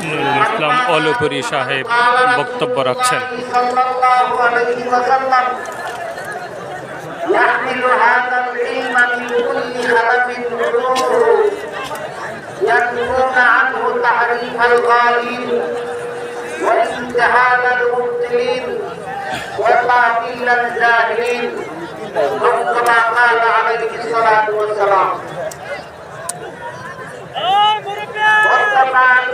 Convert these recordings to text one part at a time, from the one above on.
নুরুল ইসলাম অলুপুরি সাহেব বক্তব্য রাখছেন। يحمل هذا العلم من كل خلف ينفون عنه تحريف الغالين وانتهال المبطلين وتعطيل الجاهلين كما قال عليه الصلاة والسلام. বর্তমান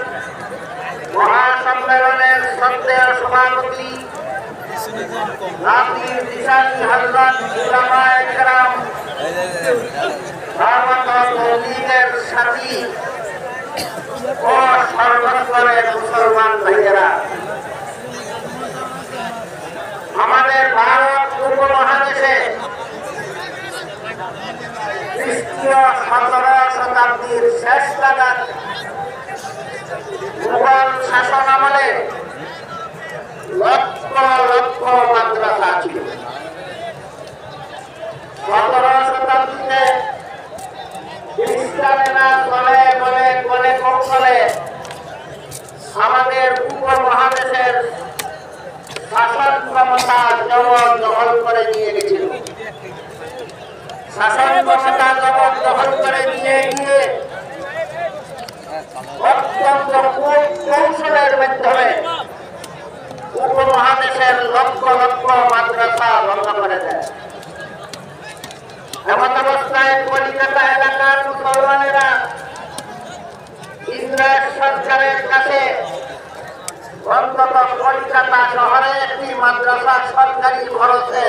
মহাসম্মেলনের শ্রদ্ধেয় সভাপতি জাতির দিশারি হযরত উলামায়ে কেরাম দাওয়াত ও তৌহিদের সাথী ও সর্বস্তরের মুসলমান ভাইয়েরা, আমাদের ভারত উপমহাদেশে খ্রিস্টীয় 17 শতাব্দীর শেষ নাগাদ মুঘল শাসন আমলে লক্ষ লক্ষ মাদ্রাসা ছিল। 17 শতাব্দীতে খ্রিস্টানেরা চলে বলে কোলে কৌশলে আমাদের উপমহাদেশের শাসন ক্ষমতা জবরদখল করে নিয়ে গেছিল। শাসন ক্ষমতা জবরদখল করে নিয়ে গিয়ে অত্যন্ত কৌশলের মাধ্যমে উপমহাদেশের লক্ষ লক্ষ মাদ্রাসা বন্ধ করে দেয়। এমন অবস্থায় কলিকাতা এলাকার মুসলমানেরা ইংরেজ সরকারের কাছে অন্তত কলকাতা শহরে একটি মাদ্রাসা সরকারি খরচে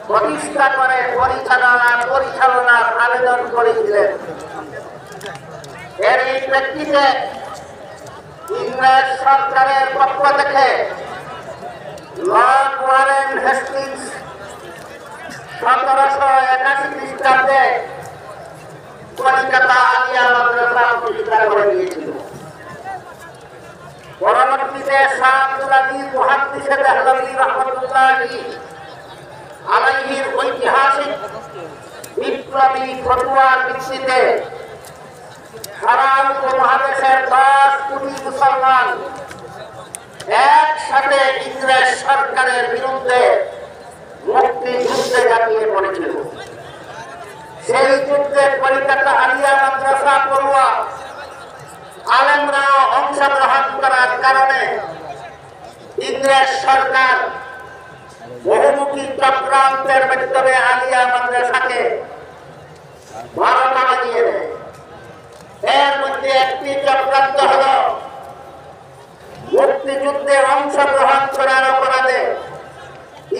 প্রতিষ্ঠা করে পরিচালনার আবেদন করেছিলেন। এর এই প্রেক্ষিতে ইংরেজ সরকারের পক্ষ থেকে লর্ড ওয়ারেন হেস্টিংস 1781 খ্রিস্টাব্দে কলকাতা আলিয়া মাদ্রাসা প্রতিষ্ঠা করে দিয়েছিল। পরবর্তীতে শাহ আব্দুল আজিজ মুহাদ্দিস দেহলভী রাহমাতুল্লাহি আলাইহির ঐতিহাসিক বিপ্লবী ফতোয়ার ভিত্তিতে সারা উপমহাদেশের 10 কোটি মুসলমান একসাথে ইংরেজ সরকারের বিরুদ্ধে মুক্তিযুদ্ধে ঝাঁপিয়ে পড়েছিল। সেই যুদ্ধে কলিকাতা আলিয়া মাদ্রাসা পড়ুয়া আলেমরা অংশগ্রহণ করার কারণে ইংরেজ সরকার বহুমুখী চক্রান্তের মাধ্যমে আলিয়া মাদ্রাসাকে 12টা বানিয়ে দেয়। এর মধ্যে একটি চক্রান্ত হল মুক্তিযুদ্ধে অংশগ্রহণ করার অপরাধে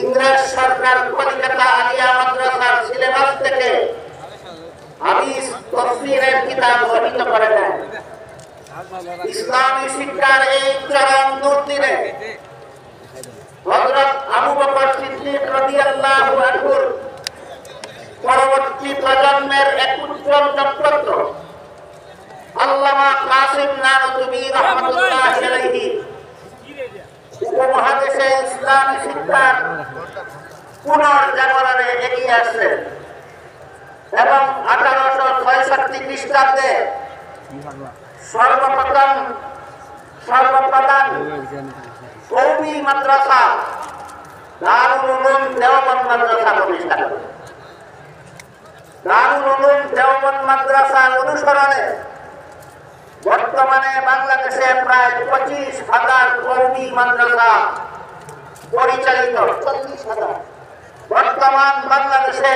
ইংরেজ সরকার কলকাতা আলিয়া মাদ্রাসার সিলেবাস থেকে হাদিস তাফসীরের কিতাব বহিষ্কৃত করে দেয়। ইসলামী শিক্ষার এই চরম দুর্দিনে হযরত আবু বকর সিদ্দিক রাদিয়াল্লাহু আনহুর পরবর্তী প্রজন্মের এক উজ্জ্বল নক্ষত্র আল্লামা কাসিম নানতুবি রাহমাতুল্লাহি আলাইহি উপমহাদেশে ইসলামী শিক্ষার পুনর্জাগরণে এগিয়ে আসলেন এবং 1866 খ্রিস্টাব্দে সর্বপ্রধান কওমি মাদ্রাসা দারুল উলুম দেওবন্দ মাদ্রাসা প্রতিষ্ঠা করেন। দারুল উলুম দেওবন্দ মাদ্রাসার অনুসরণে বর্তমানে বাংলাদেশে প্রায় 25,000 কওমি মাদ্রাসা পরিচালিত। 40,000 বর্তমান বাংলাদেশে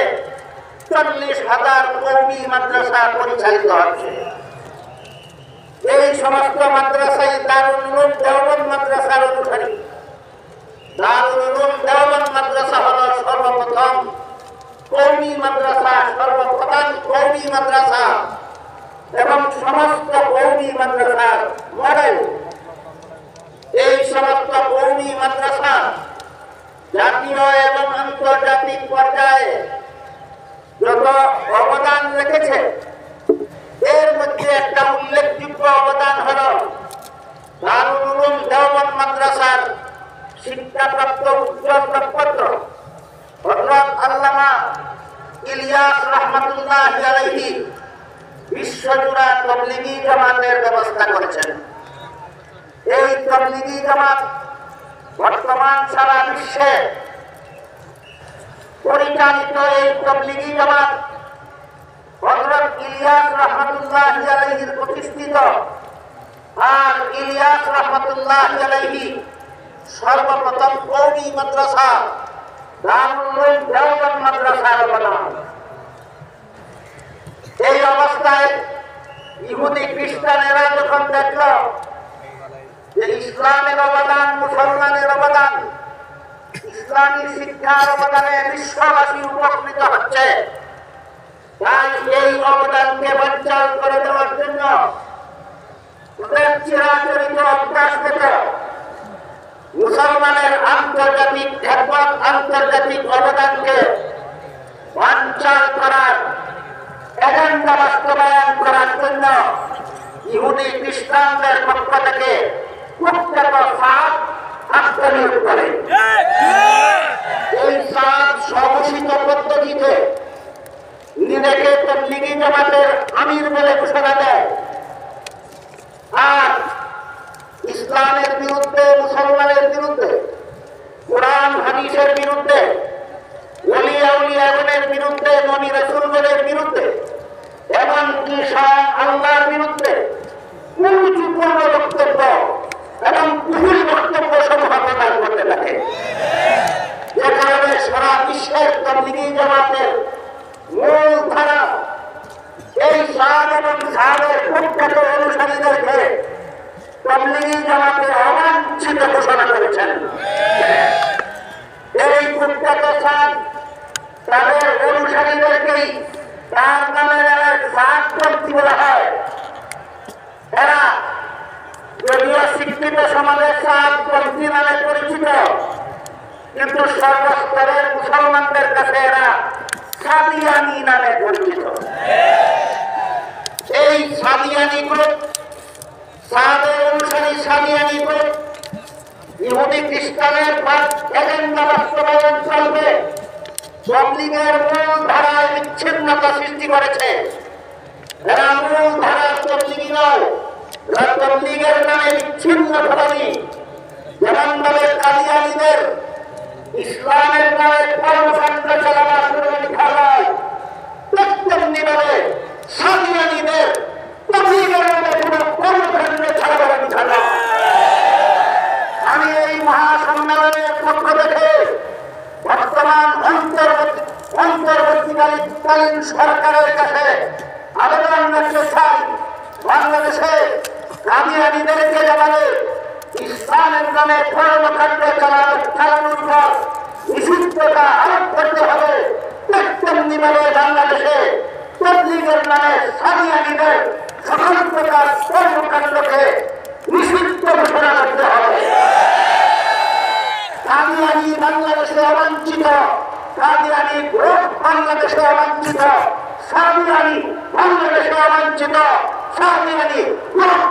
40,000 কওমি মাদ্রাসা পরিচালিত হচ্ছে। এই সমস্ত মাদ্রাসায় দারুল উলুম দেওবন্দ মাদ্রাসার অনুসারী। দারুল উলুম দেওবন্দ মাদ্রাসা হল সর্বপ্রথম কওমি মাদ্রাসা, সর্বপ্রধান কওমি মাদ্রাসা এবং সমস্ত কওমি মাদ্রাসার মডেল। এই সমস্ত কওমি মাদ্রাসা জাতীয় এবং আন্তর্জাতিক পর্যায়ে যত অবদান রেখেছে এর মধ্যে একটা উল্লেখযোগ্য অবদান হল দারুল উলুম দেওবন্দ মাদ্রাসার শিক্ষাপ্রাপ্ত উজ্জ্বল নক্ষত্র হযরত আল্লামা ইলিয়াস রাহমাতুল্লাহি আলাইহি বিশ্বজোড়া তাবলীগী জামাতের ব্যবস্থা করেছেন। এই তাবলীগী জামাত বর্তমান সারা বিশ্বে পরিচালিত এই তাবলীগী জামাত হযরত ইলিয়াস রাহমাতুল্লাহি আলাইহির প্রতিষ্ঠিত। আর ইলিয়াস রাহমাতুল্লাহি আলাইহি সর্বপ্রথম কওমি মাদ্রাসা দারুল উলুম দেওবন্দ মাদ্রাসার অবদান। এই অবস্থায় ইহুদি খ্রিস্টানেরা যখন দেখল যে ইসলামের অবদান, মুসলমানের অবদান, ইসলামী শিক্ষার অবদানে বিশ্ববাসী উপকৃত হচ্ছে, তাই এই অবদানকে বানচাল করে দেওয়ার জন্য চিরাচরিত অভ্যাস থেকে মুসলমানের আন্তর্জাতিক খ্যাতমান আন্তর্জাতিক অবদানকে বানচাল করার এজেন্ডা বাস্তবায়ন করার জন্য ইহুদি খ্রিস্টানদের পক্ষ থেকে কুখ্যাত সাদ আত্মনিয়োগ করে। এই সাদ স্বঘোষিত পদ্ধতিতে নিজেকে তাবলীগী জামাতের আমির বলে ঘোষণা দেয় আর ইসলামের বিরুদ্ধে, মুসলমানের বিরুদ্ধে, কোরআন হাদিসের বিরুদ্ধে, ওলিয়া উলিয়াগণের বিরুদ্ধে, নবী রাসূলগণের বিরুদ্ধে, এমনকি স্বয়ং আল্লাহর বিরুদ্ধে কুরুচিপূর্ণ বক্তব্য এবং কুফরি বক্তব্য সমূহ প্রদান করতে থাকে। যে কারণে সারা বিশ্বের তাবলীগী জামাতের মূল ধারা এই সাদ এবং সাদের কুখ্যাত অনুসারীদেরকে তাবলীগী জামাতে অবাঞ্ছিত ঘোষণা করেছেন। এই কুখ্যাত সাদ তাদের অনুসারীদেরকেই তার নামে সাদপন্থী বলা হয়। এরা যদিও শিক্ষিত সমাজে সাদপন্থী নামে পরিচিত, কিন্তু সর্বস্তরের মুসলমানদের কাছে এরা সাদিয়ানি নামে পরিচিত। এই সাদিয়ানি গ্রুপ, সাদের অনুসারী সাদিয়ানি গ্রুপ ইহুদি খ্রিস্টানের এজেন্ডা বাস্তবায়ন চলবে তাবলীগের মূল ধারায় বিচ্ছিন্নতা সৃষ্টি করেছে। এরা মূল ধারার তাবলীগী নয়, এরা তাবলীগের নামে বিচ্ছিন্ন ভাবানী। যেমন ভাবে কাদিয়ানীদের ইসলামের নামে কর্মকাণ্ড চালাবার কোনো লিখা নয়, তেমনি ভাবে সাদিয়ানীদের তাবলীগের নামে কোনো কর্মকাণ্ড চালাবার লিখা নয়। আমি এই মহাসম্মেলনের পক্ষ থেকে বর্তমান অন্তর্বর্তীকালীন সরকারের কাছে আবেদন রাখতে চাই, বাংলাদেশে কাদিয়ানীদেরকে যেভাবে ইসলামের নামে কর্মকাণ্ড চালানোর পর নিষিদ্ধতা আরোপ করতে হবে, তেমনি ভাবে বাংলাদেশে তাবলীগের নামে সাদিয়ানীদের সকল প্রকার কর্মকাণ্ডকে নিষিদ্ধ ঘোষণা করতে হবে। কাদিয়ানী বাংলাদেশে অবাঞ্ছিত, কাদিয়ানী গ্রুপ বাংলাদেশে অবাঞ্ছিত, সাদিয়ানী বাংলাদেশে অবাঞ্ছিত, সাদিয়ানী গ্রুপ